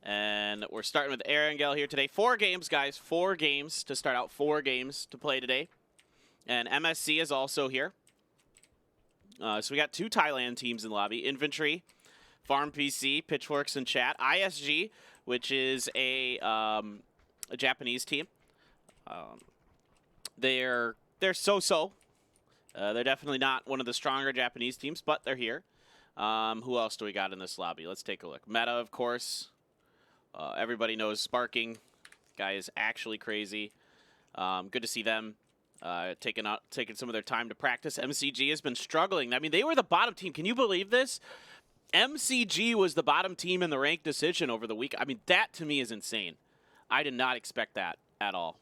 And we're starting with Erangel here today. 4 games, guys. 4 games to start out. 4 games to play today. And MSC is also here. So we got 2 Thailand teams in the lobby. Infantry, Farm PC, Pitchforks, and Chat. ISG, which is a Japanese team. They're so-so. They're definitely not one of the stronger Japanese teams, but they're here. Who else do we got in this lobby? Let's take a look. Meta, of course. Everybody knows Sparking. Guy is actually crazy. Good to see them taking some of their time to practice. MCG has been struggling. I mean, they were the bottom team. Can you believe this? MCG was the bottom team in the ranked decision over the week. I mean, that to me is insane. I did not expect that at all.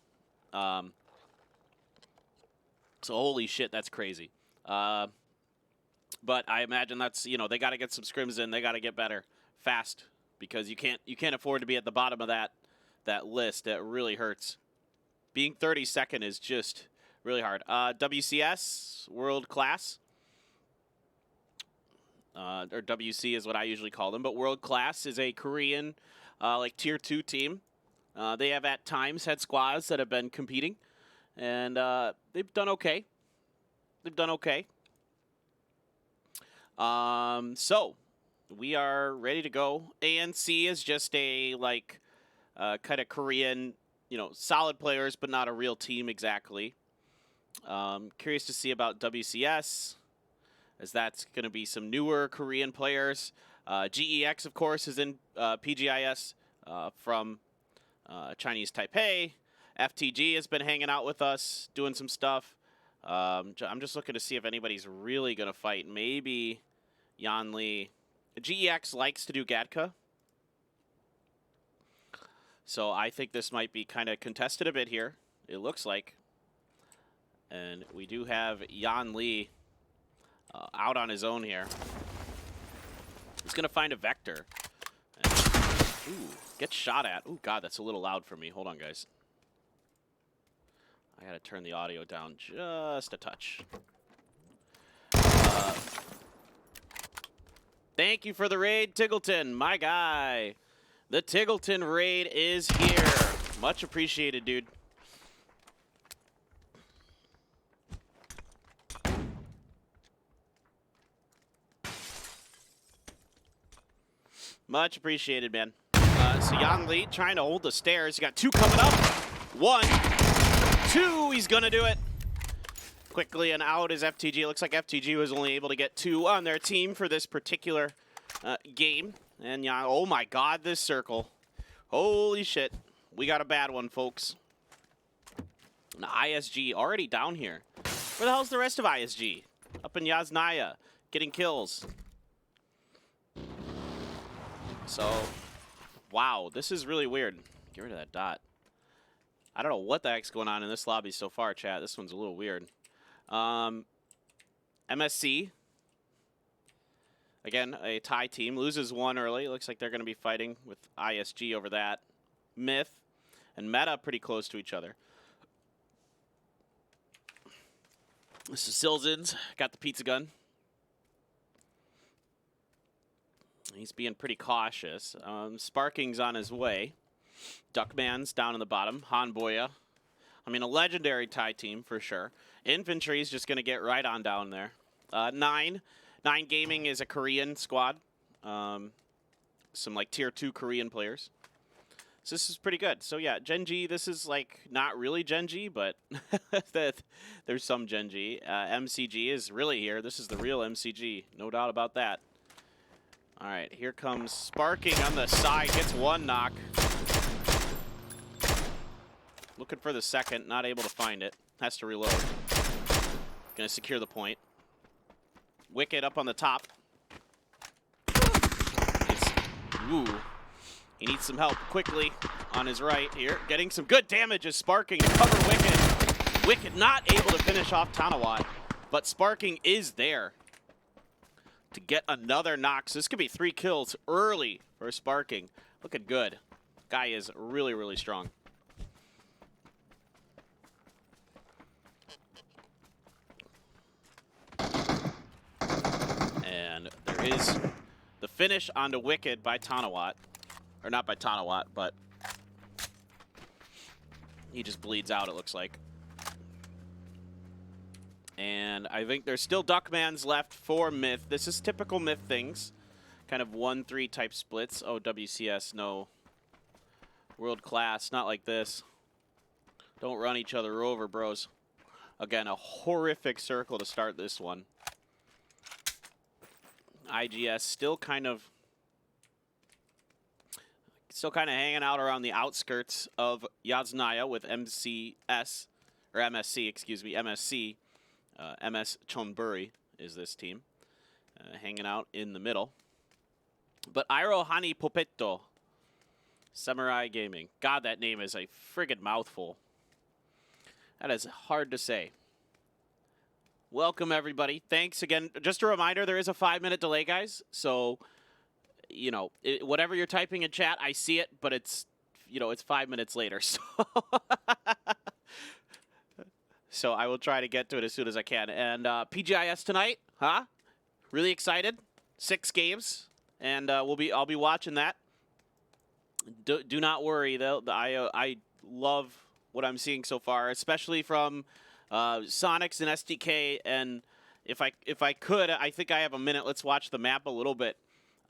So holy shit, that's crazy. But I imagine that's, you know, they got to get some scrims in. They got to get better fast because you can't afford to be at the bottom of that list. That really hurts. Being 32nd is just really hard. WCS, World Class. Or WC is what I usually call them, but World Class is a Korean like tier 2 team. They have at times had squads that have been competing, and they've done okay. So we are ready to go. ANC is just a like kind of Korean, you know, solid players, but not a real team exactly. Curious to see about WCS, as that's going to be some newer Korean players. GEX, of course, is in PGI.S from Chinese Taipei. FTG has been hanging out with us, doing some stuff. I'm just looking to see if anybody's really going to fight. Maybe Yan Lee. GEX likes to do Gatka. So I think this might be kind of contested a bit here, it looks like. And we do have Yan Lee out on his own here. He's going to find a Vector. And, ooh, gets shot at. Ooh, God, that's a little loud for me. Hold on, guys. I got to turn the audio down just a touch. Thank you for the raid, Tiggleton, my guy. The Tiggleton raid is here. Much appreciated, dude. Much appreciated, man. So Yan Lee trying to hold the stairs. He got 2 coming up. 1, 2. He's going to do it. Quickly and out is FTG. It looks like FTG was only able to get 2 on their team for this particular game. And Yan, oh my God, this circle. Holy shit. We got a bad one, folks. Now, ISG already down here. Where the hell's the rest of ISG? Up in Yasnaya, getting kills. So, wow, this is really weird. Get rid of that dot. I don't know what the heck's going on in this lobby so far, chat. This one's a little weird. MSC, again, a Thai team, loses 1 early. It looks like they're going to be fighting with ISG over that. Myth and Meta pretty close to each other. This is Silzins, got the pizza gun. He's being pretty cautious. Sparking's on his way. Duckman's down in the bottom. Hanboya. I mean, a legendary Thai team for sure. Infantry's just going to get right on down there. 9 Gaming is a Korean squad. Some like tier 2 Korean players. So this is pretty good. So yeah, Gen.G, this is like not really Gen.G, but there's some Gen.G. MCG is really here. This is the real MCG. No doubt about that. All right, here comes Sparking on the side. Gets 1 knock. Looking for the second. Not able to find it. Has to reload. Gonna secure the point. Wicked up on the top. Ooh. He needs some help quickly on his right here. Getting some good damage as Sparking to cover Wicked. Wicked not able to finish off Tanawat, but Sparking is there to get another knock. So this could be 3 kills early for Sparking. Looking good. Guy is really, really strong. And there is the finish onto Wicked by Tanawat. Or not by Tanawat, but he just bleeds out, it looks like. And I think there's still Duckmans left for Myth. This is typical Myth things. Kind of 1-3 type splits. Oh, WCS, no. World class, not like this. Don't run each other over, bros. Again, a horrific circle to start this one. IGS still kind of hanging out around the outskirts of Yasnaya with MCS, or MSC, excuse me, MSC. MS Chonburi is this team, hanging out in the middle. But Irohani Popetto, Samurai Gaming. God, that name is a friggin' mouthful. That is hard to say. Welcome, everybody. Thanks again. Just a reminder, there is a 5-minute delay, guys. So, you know, whatever you're typing in chat, I see it, but it's, you know, it's 5 minutes later. So, so I will try to get to it as soon as I can. And PGI.S tonight, huh? Really excited. 6 games, and I'll be watching that. Do not worry, though. I love what I'm seeing so far, especially from Sonics and SDK. And if I could, I think I have a minute. Let's watch the map a little bit.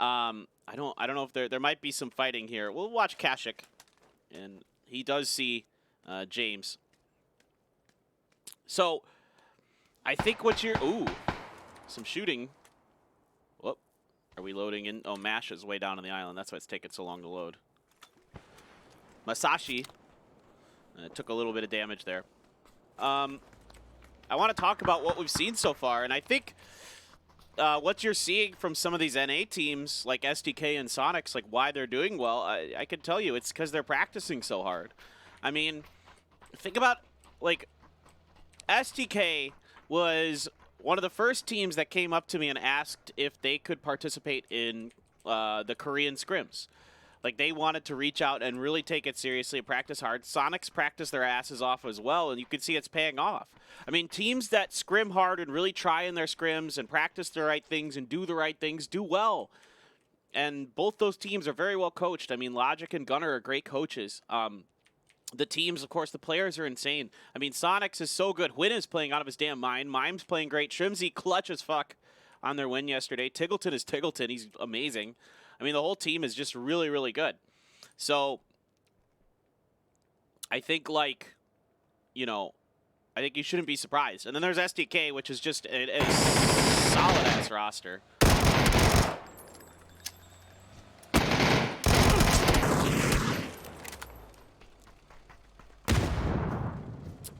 I don't know if there might be some fighting here. We'll watch Kashik, and he does see James. So I think what you're some shooting. Whoop. Are we loading in? Oh, Mash is way down on the island. That's why it's taking so long to load. Masashi took a little bit of damage there. I want to talk about what we've seen so far, and I think what you're seeing from some of these NA teams like SDK and Sonics, like why they're doing well, I can tell you it's because they're practicing so hard. I mean, think about, like, SDK was one of the first teams that came up to me and asked if they could participate in the Korean scrims. Like, they wanted to reach out and really take it seriously and practice hard. Sonics practice their asses off as well, and you can see it's paying off. I mean, teams that scrim hard and really try in their scrims and practice the right things and do the right things do well. And both those teams are very well coached. I mean, Logic and Gunner are great coaches. The teams, of course, the players are insane. I mean, Sonics is so good. Win is playing out of his damn mind. Mime's playing great. Shrimsy clutch as fuck on their win yesterday. Tiggleton is Tiggleton. He's amazing. I mean, the whole team is just really, really good. So I think, like, you know, I think you shouldn't be surprised. And then there's SDK, which is just a solid-ass roster.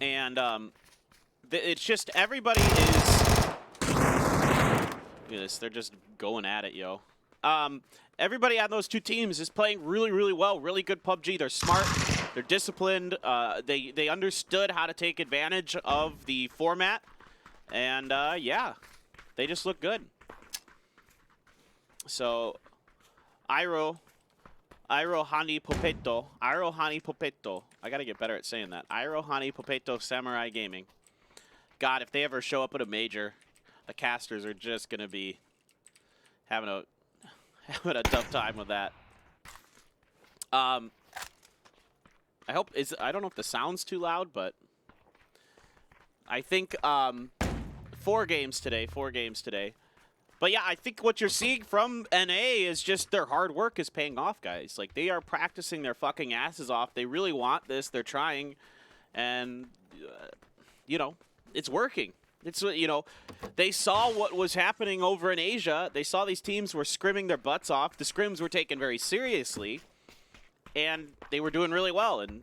And it's just everybody is... Look at this. They're just going at it, yo. Everybody on those two teams is playing really, really well. Really good PUBG. They're smart. They're disciplined. They understood how to take advantage of the format. And, yeah, they just look good. So, Irohani Popetto. Irohani Popetto. I got to get better at saying that. Irohani Popetto Samurai Gaming. God, if they ever show up at a major, the casters are just going to be having a tough time with that. I don't know if the sound's too loud, but I think 4 games today. But yeah, I think what you're seeing from NA is just their hard work is paying off, guys. Like, they are practicing their fucking asses off. They really want this. They're trying, and you know, it's working. It's, you know, they saw what was happening over in Asia. They saw these teams were scrimming their butts off. The scrims were taken very seriously, and they were doing really well, and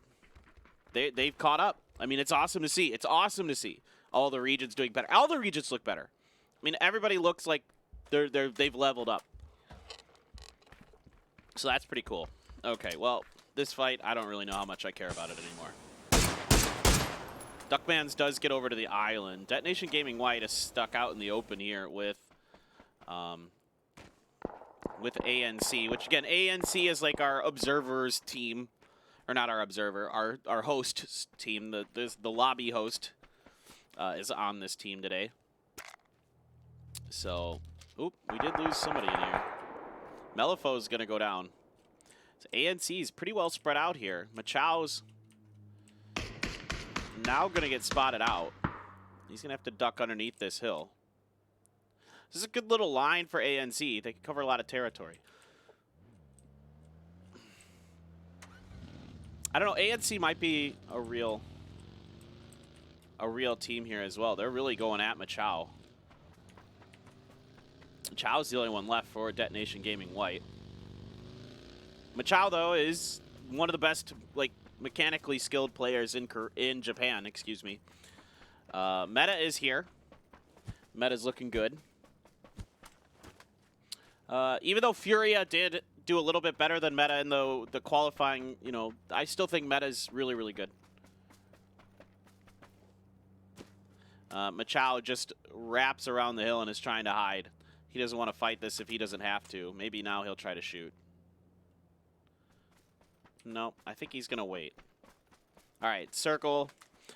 they've caught up. I mean, it's awesome to see. It's awesome to see all the regions doing better. All the regions look better. I mean, everybody looks like they've leveled up. So that's pretty cool. Okay, well, this fight, I don't really know how much I care about it anymore. Duckmans does get over to the island. Detonation Gaming White is stuck out in the open here with ANC, which again, ANC is like our observers team, or not our observer, our host team. The lobby host is on this team today. So, oop, we did lose somebody in here. Melifo's gonna go down. ANC is pretty well spread out here. Machao's now going to get spotted out. He's going to have to duck underneath this hill. This is a good little line for ANC. They can cover a lot of territory. I don't know. ANC might be a real team here as well. They're really going at Machao. Machao's the only one left for Detonation Gaming White. Machao, though, is one of the best, like, mechanically skilled players in Japan, excuse me. Meta is here. Meta's looking good. Even though Furia did do a little bit better than Meta in the qualifying, you know, I still think Meta's really, really good. Machao just wraps around the hill and is trying to hide. He doesn't want to fight this if he doesn't have to. Maybe now he'll try to shoot. No, I think he's going to wait. All right, circle.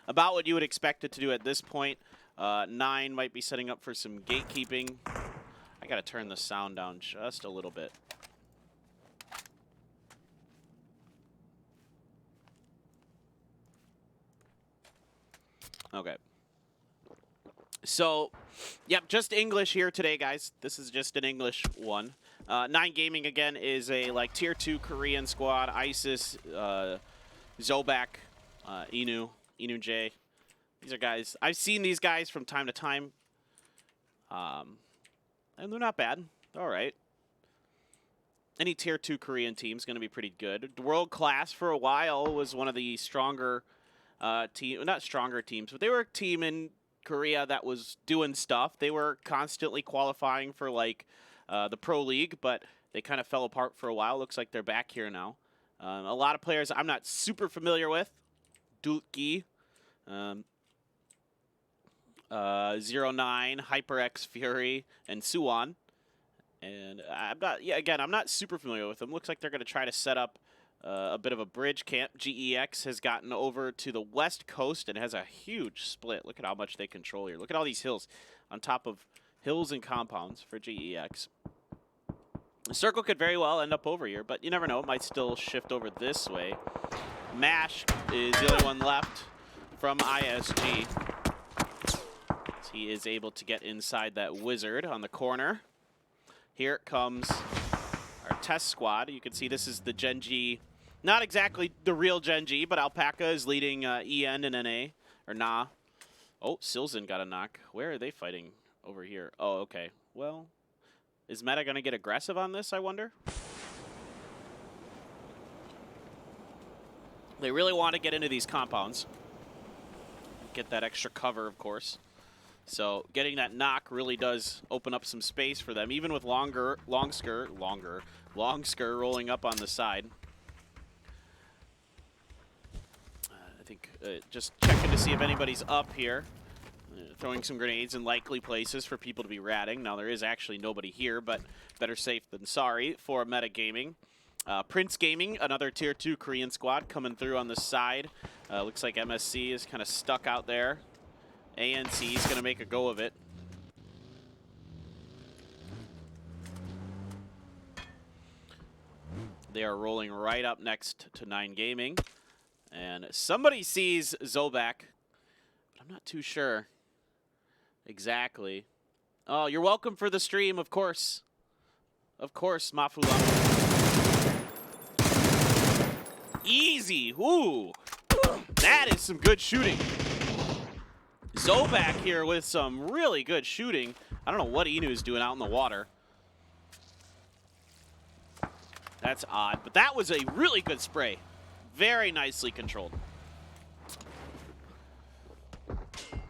About what you would expect it to do at this point. 9 might be setting up for some gatekeeping. I got to turn the sound down just a little bit. Okay. So, yep, just English here today, guys. This is just an English one. 9 Gaming, again, is a, like, Tier 2 Korean squad. ISIS, Zobak, Inu J. These are guys. I've seen these guys from time to time. And they're not bad. All right. Any Tier 2 Korean team is going to be pretty good. World Class, for a while, was one of the stronger not stronger teams, but they were a team in Korea that was doing stuff. They were constantly qualifying for, like, the Pro League, but they kind of fell apart for a while. Looks like they're back here now. A lot of players I'm not super familiar with. Dulki, 09, HyperX Fury, and Suwon. And I'm not super familiar with them. Looks like they're going to try to set up a bit of a bridge camp. GEX has gotten over to the west coast and has a huge split. Look at how much they control here. Look at all these hills on top of hills and compounds for GEX. The circle could very well end up over here, but you never know. It might still shift over this way. Mash is the only one left from ISG. He is able to get inside that wizard on the corner. Here comes our test squad. You can see this is the Gen.G. Not exactly the real Gen.G, but Alpaca is leading EN and NA. Or nah. Oh, Silzen got a knock. Where are they fighting? Over here. Oh, okay. Well, is Meta going to get aggressive on this, I wonder? They really want to get into these compounds. Get that extra cover, of course. So getting that knock really does open up some space for them, even with Longsker rolling up on the side. I think just checking to see if anybody's up here. Throwing some grenades in likely places for people to be ratting. Now, there is actually nobody here, but better safe than sorry for Meta Gaming. Prince Gaming, another Tier 2 Korean squad coming through on the side. Looks like MSC is kind of stuck out there. ANC is going to make a go of it. They are rolling right up next to 9 Gaming. And somebody sees Zobak, but I'm not too sure exactly. Oh, you're welcome for the stream, of course. Of course, Mafula. Easy. Ooh. That is some good shooting. Zobak here with some really good shooting. I don't know what Inu is doing out in the water. That's odd, but that was a really good spray. Very nicely controlled.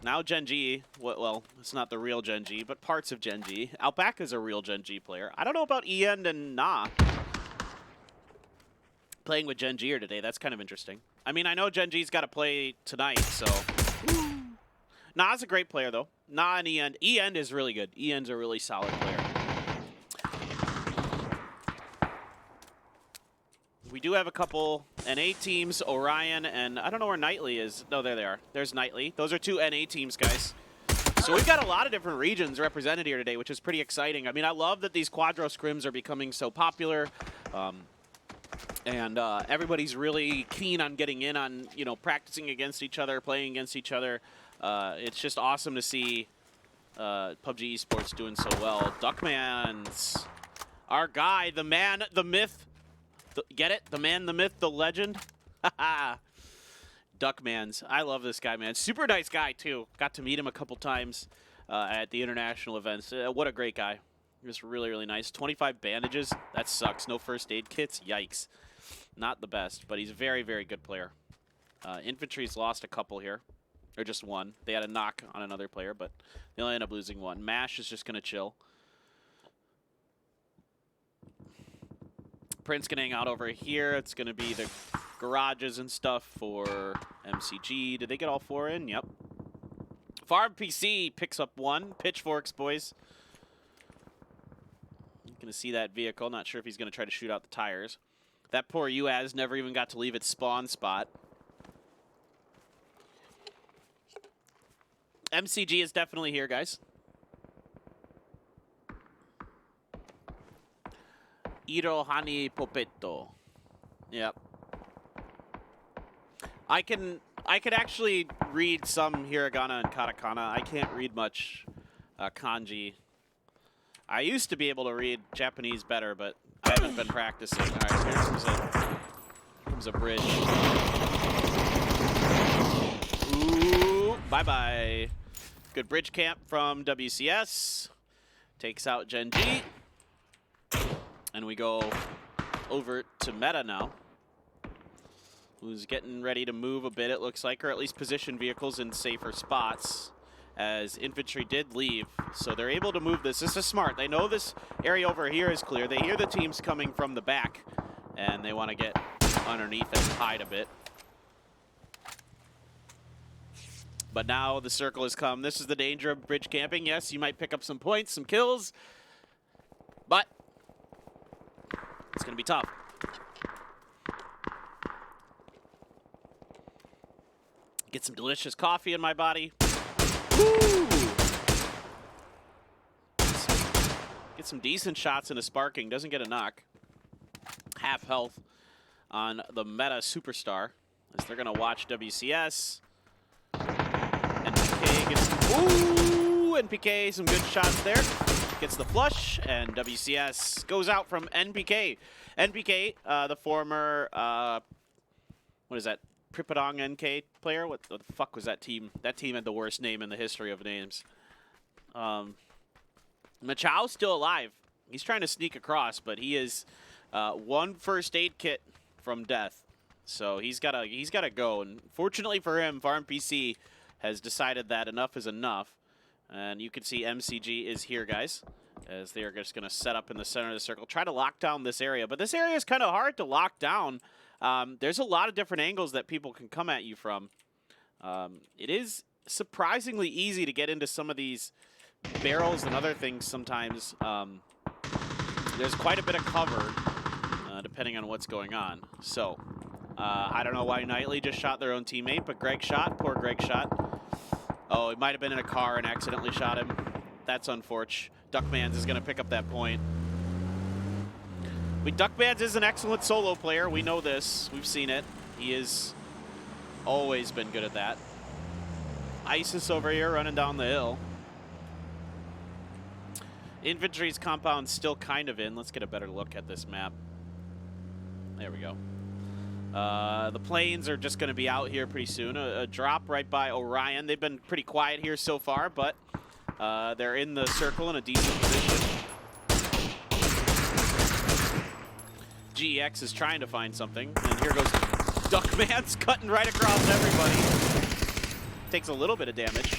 Now Gen.G, well, it's not the real Gen.G, but parts of Gen.G. Alpaca's a real Gen.G player. I don't know about EN and Na playing with Gen.G here today. That's kind of interesting. I mean, I know Gen.G's got to play tonight, so... Na's a great player, though. Na and EN. EN is really good. EN's a really solid player. We do have a couple NA teams, Orion, and I don't know where Knightley is. No, there they are. There's Knightley. Those are 2 NA teams, guys. So we've got a lot of different regions represented here today, which is pretty exciting. I mean, I love that these Quadro Scrims are becoming so popular. And everybody's really keen on getting in on, you know, practicing against each other, playing against each other. It's just awesome to see PUBG Esports doing so well. Duckman's our guy, the man, the myth. Get it? The man, the myth, the legend. Duckman's. I love this guy, man. Super nice guy, too. Got to meet him a couple times at the international events. What a great guy. Just really, really nice. 25 bandages. That sucks. No first aid kits. Yikes. Not the best, but he's a very, very good player. Infantry's lost a couple here. Or just one. They had a knock on another player, but they only ended up losing one. MASH is just going to chill. Prince can hang out over here. It's going to be the garages and stuff for MCG. Did they get all 4 in? Yep. Farm PC picks up 1. Pitchforks, boys. You're going to see that vehicle. Not sure if he's going to try to shoot out the tires. That poor UAZ never even got to leave its spawn spot. MCG is definitely here, guys. Irohani Popetto. Yep. I can actually read some hiragana and katakana. I can't read much kanji. I used to be able to read Japanese better, but I haven't been practicing. All right, here comes a bridge. Ooh, bye-bye. Good bridge camp from WCS. Takes out Gen.G. And we go over to Meta now, who's getting ready to move a bit, it looks like, or at least position vehicles in safer spots, as infantry did leave. So they're able to move this. This is smart. They know this area over here is clear. They hear the teams coming from the back, and they want to get underneath and hide a bit. But now the circle has come. This is the danger of bridge camping. Yes, you might pick up some points, some kills, but it's going to be tough. Get some delicious coffee in my body. Woo! Get some decent shots into sparking. Doesn't get a knock. Half health on the Meta Superstar, as they're going to watch WCS. NPK gets NPK, some good shots there. Gets the flush, and WCS goes out from NPK. NPK, the former, what is that, Prippadong NK player? What the fuck was that team? That team had the worst name in the history of names. Machao's still alive. He's trying to sneak across, but he is 1 first aid kit from death. So he's gotta go. And fortunately for him, Farm PC has decided that enough is enough. And you can see MCG is here, guys, as they are just going to set up in the center of the circle, try to lock down this area. But this area is kind of hard to lock down. There's a lot of different angles that people can come at you from. It is surprisingly easy to get into some of these barrels and other things sometimes. There's quite a bit of cover, depending on what's going on. So, I don't know why Knightley just shot their own teammate, but Greg shot. Poor Greg shot. Oh, he might have been in a car and accidentally shot him. That's unfortunate. Duckmans is going to pick up that point. Duckmans is an excellent solo player. We know this. We've seen it. He has always been good at that. ISIS over here running down the hill. Infantry's compound still kind of in. Let's get a better look at this map. There we go. The planes are just going to be out here pretty soon. A drop right by Orion. They've been pretty quiet here so far, but they're in the circle in a decent position. GEX is trying to find something, and here goes Duckman's cutting right across everybody. Takes a little bit of damage.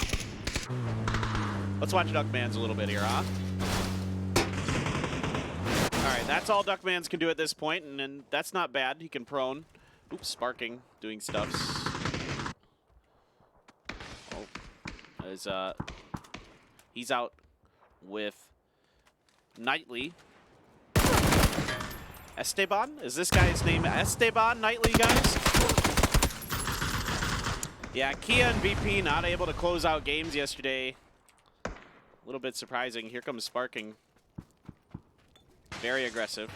Let's watch Duckman's a little bit here, huh? All right, that's all Duckman's can do at this point, and that's not bad. He can prone. Oops, sparking, doing stuff. Oh, as he's out with Knightley. Esteban? Is this guy's name Esteban Knightley, guys? Yeah, Kia and VP not able to close out games yesterday. A little bit surprising. Here comes sparking. Very aggressive.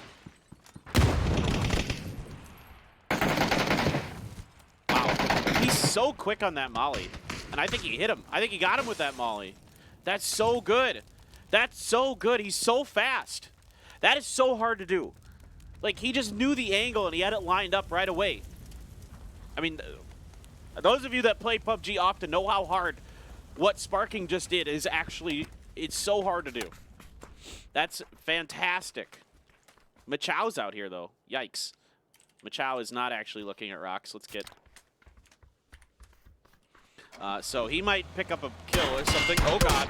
He's so quick on that molly. And I think he hit him. I think he got him with that molly. That's so good. That's so good. He's so fast. That is so hard to do. Like, he just knew the angle and he had it lined up right away. I mean, those of you that play PUBG often know how hard what Sparking just did is actually, it's so hard to do. That's fantastic. Machow's out here, though. Yikes. Machow is not actually looking at rocks. Let's get... so he might pick up a kill or something. Oh, God.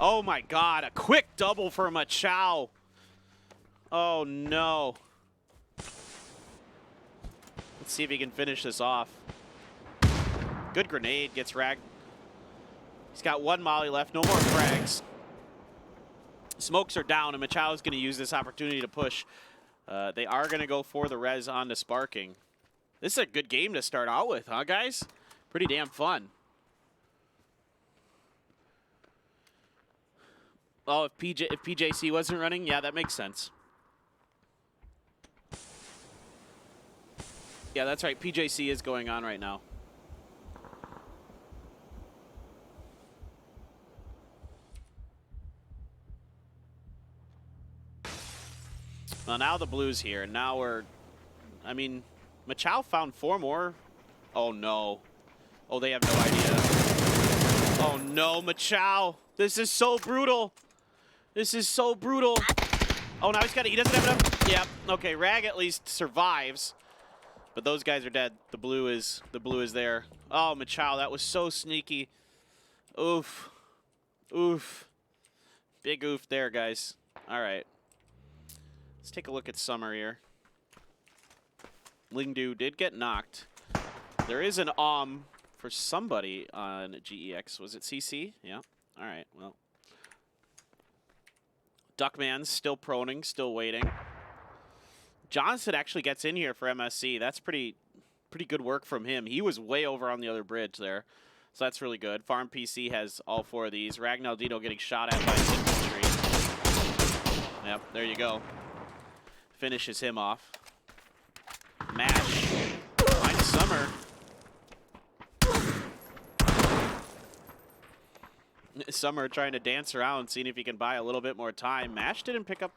Oh, my God. A quick double for Machow. Oh, no. Let's see if he can finish this off. Good grenade. Gets ragged. He's got one molly left. No more frags. Smokes are down, and Machow is going to use this opportunity to push. They are going to go for the res onto Sparking. This is a good game to start out with, huh, guys? Pretty damn fun. Oh, if PJC wasn't running, yeah, that makes sense. Yeah, that's right. PJC is going on right now. Well, now the blue's here, and now we're... I mean, Machow found 4 more. Oh, no. Oh, they have no idea. Oh, no, Machow. This is so brutal. This is so brutal. Oh, now he doesn't have enough. Yep. Okay, Rag at least survives. But those guys are dead. The blue is there. Oh, Machow, that was so sneaky. Oof. Oof. Big oof there, guys. All right. Let's take a look at Summer here. Lingdu did get knocked. There is an for somebody on GEX. Was it CC? Yeah. All right. Well. Duckman's still proning, still waiting. Johnson actually gets in here for MSC. That's pretty good work from him. He was way over on the other bridge there. So that's really good. Farm PC has all 4 of these. Ragnaldino getting shot at by his infantry. Yep, there you go. Finishes him off. Mash. Finds Summer. Summer trying to dance around, seeing if he can buy a little bit more time. Mash didn't pick up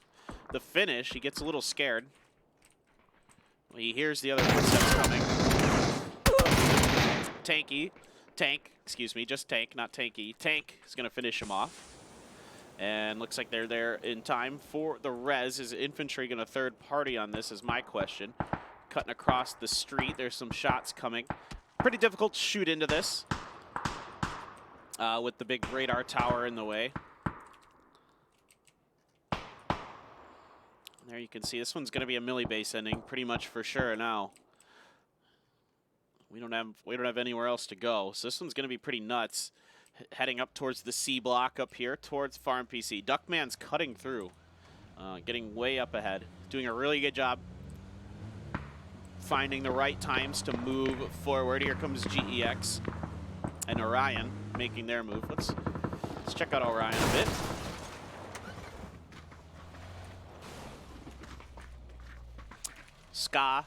the finish. He gets a little scared. He hears the other footsteps coming. Tank, excuse me, just Tank, not Tanky. Tank is going to finish him off. And looks like they're there in time for the res. Is infantry going to third party on this is my question. Cutting across the street, there's some shots coming. Pretty difficult to shoot into this with the big radar tower in the way. There you can see this one's going to be a melee base ending pretty much for sure now. We don't have anywhere else to go. So this one's going to be pretty nuts. Heading up towards the C block up here towards Farm PC. Duckman's cutting through. Getting way up ahead. Doing a really good job finding the right times to move forward. Here comes GEX and Orion making their move. Let's check out Orion a bit. Ska,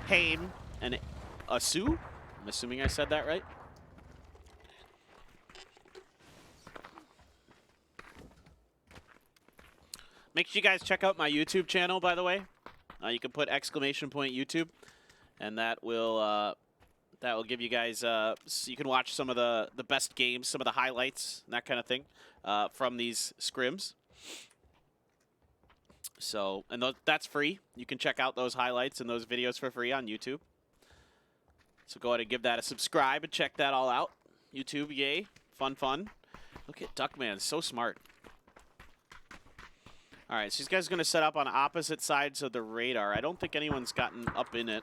Haim, and Asu. I'm assuming I said that right. Make sure you guys check out my YouTube channel, by the way. You can put !YouTube, and that will give you guys. You can watch some of the best games, some of the highlights, and that kind of thing from these scrims. So, and that's free. You can check out those highlights and those videos for free on YouTube. So go ahead and give that a subscribe and check that all out. YouTube, yay, fun. Look at Duckman, so smart. All right, so these guys are going to set up on opposite sides of the radar. I don't think anyone's gotten up in it.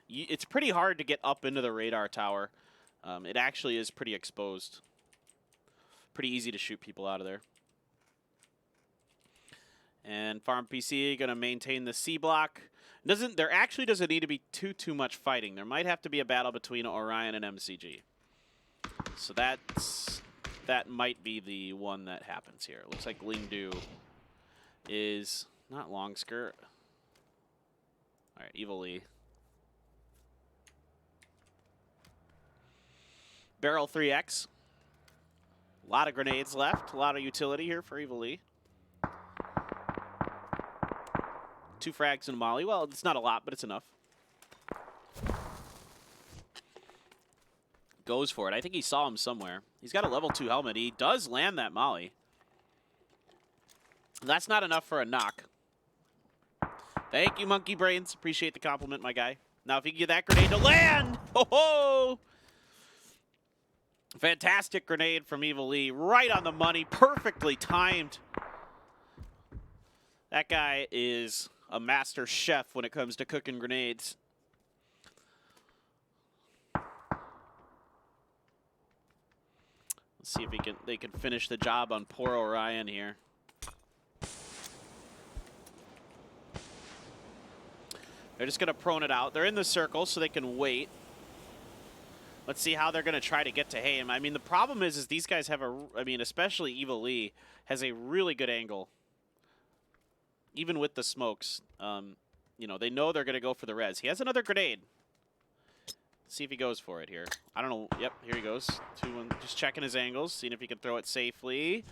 It's pretty hard to get up into the radar tower. It actually is pretty exposed. Pretty easy to shoot people out of there. And Farm PC going to maintain the C block. There actually doesn't need to be too much fighting. There might have to be a battle between Orion and MCG. So that might be the one that happens here. Looks like Lingdu is not long skirt. All right, Evil Lee. Barrel 3X. A lot of grenades left. A lot of utility here for Evil Lee. 2 frags and a molly. Well, it's not a lot, but it's enough. Goes for it. I think he saw him somewhere. He's got a level 2 helmet. He does land that molly. That's not enough for a knock. Thank you, Monkey Brains. Appreciate the compliment, my guy. Now, if you can get that grenade to land. Ho ho! Fantastic grenade from Evil Lee. Right on the money. Perfectly timed. That guy is a master chef when it comes to cooking grenades. Let's see if they can finish the job on poor Orion here. They're just going to prone it out. They're in the circle, so they can wait. Let's see how they're going to try to get to Haim. I mean, the problem is these guys have especially Evil Lee has a really good angle. Even with the smokes, you know, they know they're going to go for the res. He has another grenade. Let's see if he goes for it here. I don't know. Yep, here he goes. 2-1, just checking his angles, seeing if he can throw it safely.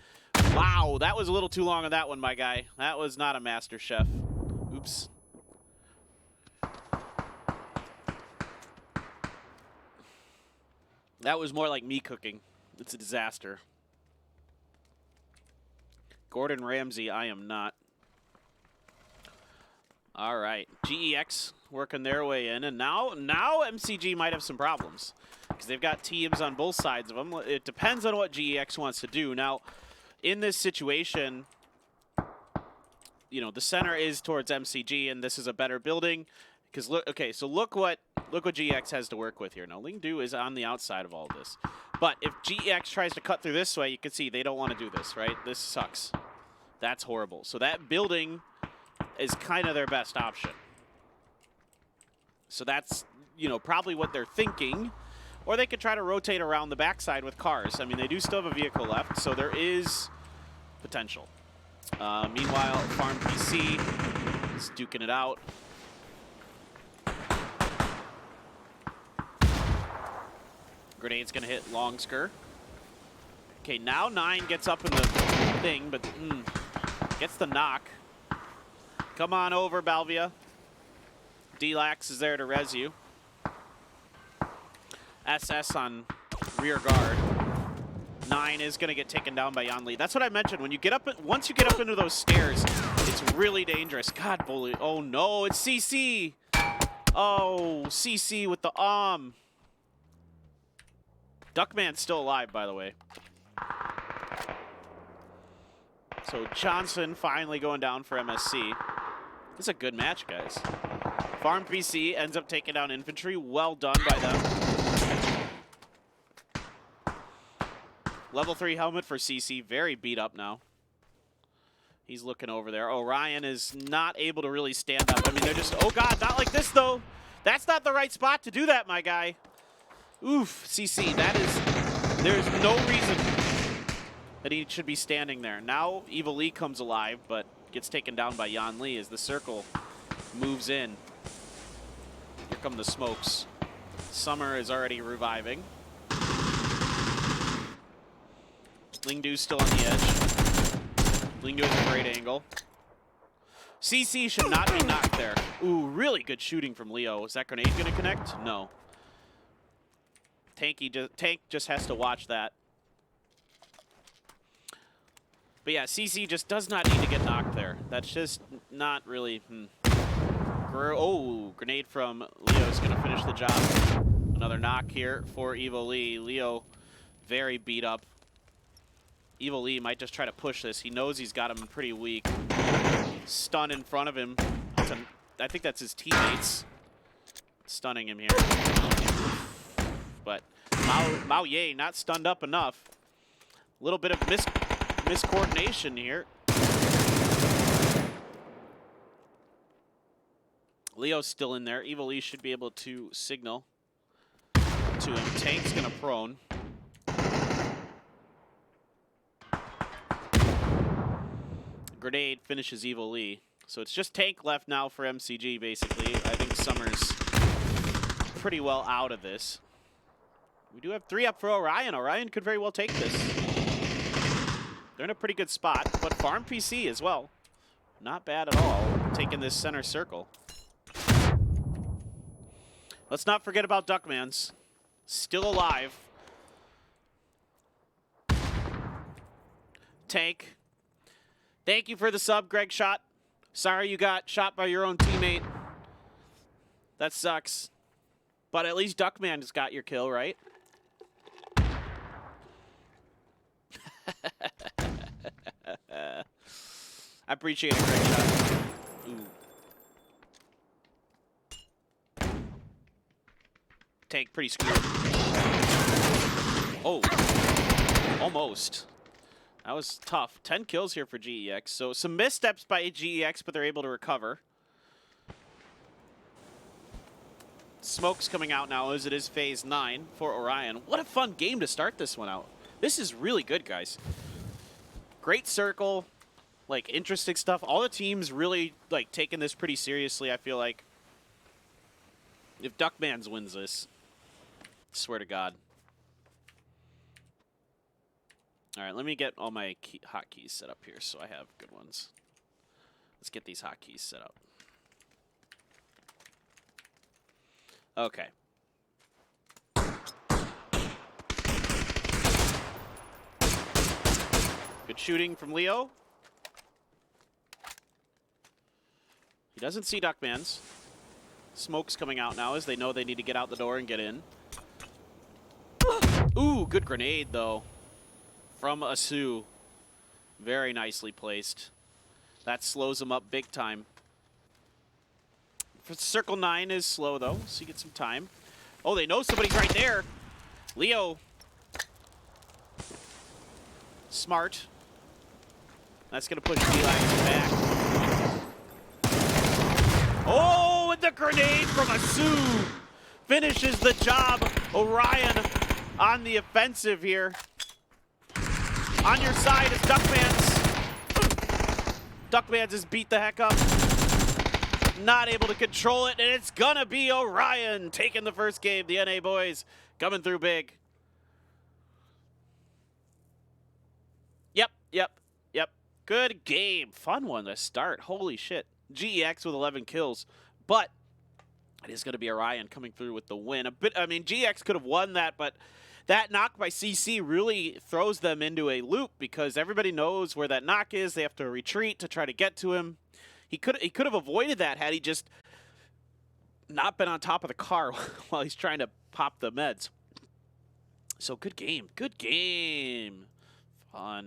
Wow, that was a little too long on that one, my guy. That was not a master chef. Oops. That was more like me cooking. It's a disaster. Gordon Ramsay, I am not. All right, GEX working their way in, and now MCG might have some problems because they've got teams on both sides of them. It depends on what GEX wants to do. Now, in this situation, you know, the center is towards MCG, and this is a better building because look. Okay, so look what GEX has to work with here. Now, Lingdu is on the outside of all of this, but if GEX tries to cut through this way, you can see they don't want to do this. Right? This sucks. That's horrible. So that building is kind of their best option. So that's, you know, probably what they're thinking. Or they could try to rotate around the backside with cars. I mean, they do still have a vehicle left, so there is potential. Meanwhile, Farm PC is duking it out. Grenade's going to hit Longsker. Okay, now 9 gets up in the thing, but gets the knock. Come on over, Balvia. D-Lax is there to res you. SS on rear guard. 9 is going to get taken down by Yan Li. That's what I mentioned. When you get up, once you get up into those stairs, it's really dangerous. God, bully. Oh, no, it's CC. Oh, CC with the Duckman's still alive, by the way. So Johnson finally going down for MSC. This is a good match, guys. Farm PC ends up taking down infantry. Well done by them. Level 3 helmet for CC. Very beat up now. He's looking over there. Orion is not able to really stand up. I mean, they're just... Oh, God, not like this, though. That's not the right spot to do that, my guy. Oof, CC. That is... There's no reason that he should be standing there. Now, Evil Lee comes alive, but gets taken down by Yan Li as the circle moves in. Here come the smokes. Summer is already reviving. Lingdu's still on the edge. Lingdu has a great angle. CC should not be knocked there. Ooh, really good shooting from Leo. Is that grenade going to connect? No. Tank just has to watch that. But yeah, CC just does not need to get knocked there. That's just not really... Oh, grenade from Leo is going to finish the job. Another knock here for Evil Lee. Leo very beat up. Evil Lee might just try to push this. He knows he's got him pretty weak. Stun in front of him. I think that's his teammates stunning him here. But Mao Ye not stunned up enough. A little bit of miscoordination here. Leo's still in there. Evil Lee should be able to signal to him. Tank's gonna prone. Grenade finishes Evil Lee. So it's just Tank left now for MCG, basically. I think Summer's pretty well out of this. We do have 3 up for Orion. Orion could very well take this. They're in a pretty good spot, but Farm PC as well. Not bad at all, taking this center circle. Let's not forget about Duckmans. Still alive. Tank. Thank you for the sub, Greg Shot. Sorry you got shot by your own teammate. That sucks. But at least Duckman has got your kill, right? I appreciate it, Greg Shot. Ooh. Tank pretty screwed. Oh. Almost. That was tough. 10 kills here for GEX. So some missteps by GEX, but they're able to recover. Smoke's coming out now as it is phase 9 for Orion. What a fun game to start this one out. This is really good, guys. Great circle, like interesting stuff. All the teams really like taking this pretty seriously, I feel like. If Duckmans wins this, I swear to God. All right, let me get all my hotkeys set up here so I have good ones. Let's get these hotkeys set up. Okay. Good shooting from Leo. He doesn't see Duckmans. Smoke's coming out now as they know they need to get out the door and get in. Ooh, good grenade, though. From Asu. Very nicely placed. That slows him up big time. Circle 9 is slow, though, so you get some time. Oh, they know somebody's right there. Leo. Smart. That's going to push D-Lax back. Oh, and the grenade from Asu finishes the job. Orion on the offensive here. On your side is Duckmans. Duckmans has beat the heck up. Not able to control it, and it's gonna be Orion taking the first game. The NA boys coming through big. Yep. Good game. Fun one to start. Holy shit. GEX with 11 kills, but it is going to be Orion coming through with the win. I mean, GEX could have won that, but that knock by CC really throws them into a loop because everybody knows where that knock is. They have to retreat to try to get to him. He could have avoided that had he just not been on top of the car while he's trying to pop the meds. So good game. Good game. Fun.